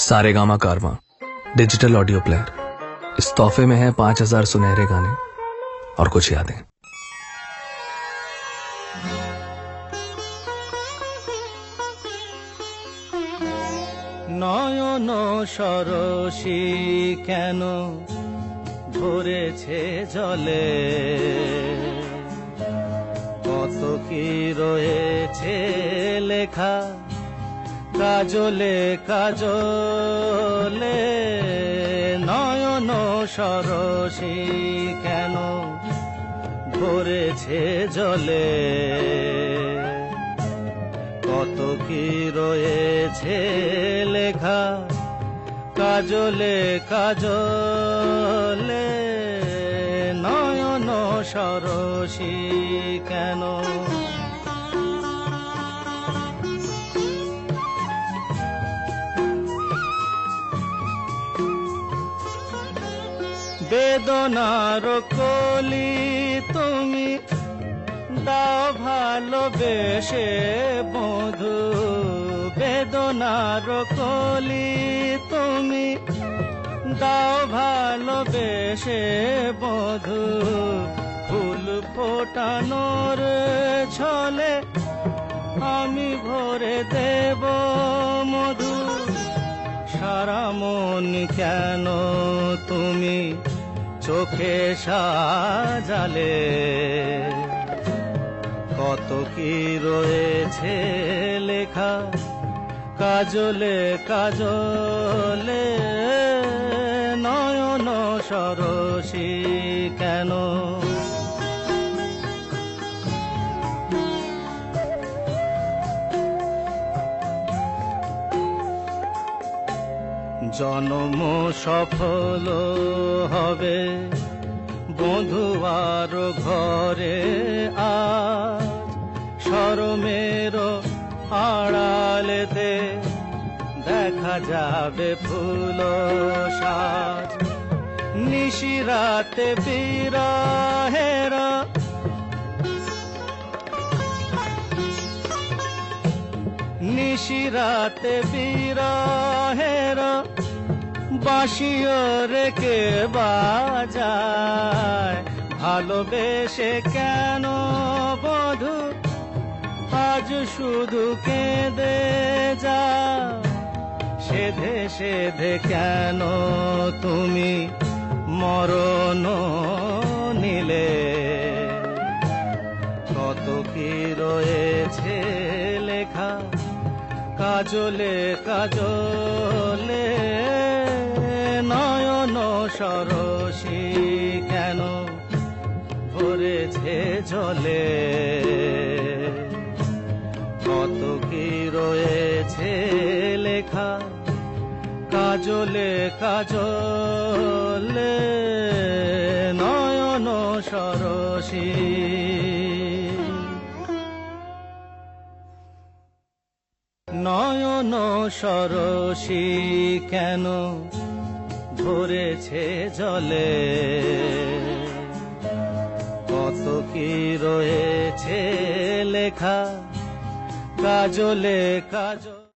सारेगामा कारवां digital audio player. इस तोहफे में है 5000 सुनहरे गाने और कुछ यादें। নয়ন সরসী কেন ভরেছে জলে, কত কি রয়েছে লেখা কাজলে কাজলে। নয়ন সরসী কেন ভরেছে জলে, কত কি রয়েছে লেখা কাজলে কাজলে। নয়ন সরসী কেন বেদনার কলি তুমি দাও ভালোবেসে বধু, বেদনার কলি তুমি দাও ভালোবেসে বধু। ফুল ফোটানোর ছলে আমি ভরে দেব মধু। সারা মন কেন তুমি চোখে সাজালে, কত কি রয়েছে লেখা কাজলে কাজলে। নয়ন সরসী কেন জন্ম সফল হবে বধুয়ার ঘরে আজ। শরমের আড়ালেতে দেখা যাবে ফুল সাজ। নিশিরাতে বিরহের নিশিরাতে বিরহের বাঁশিও রেখে বাজায়। ভালোবেসে কেন বধু আজ শুধু কেঁদে যা। সেধে সেধে কেন তুমি মরণ নিলে, কত কি রয়েছে লেখা কাজলে কাজলে। নয়ন সরসী কেন ভরেছে জলে, কত কি রয়েছে লেখা কাজলে কাজলে। নয়ন সরসী নয়ন সরসী কেন ভরেছে জলে, কত কি রয়েছে লেখা কাজলে কাজলে।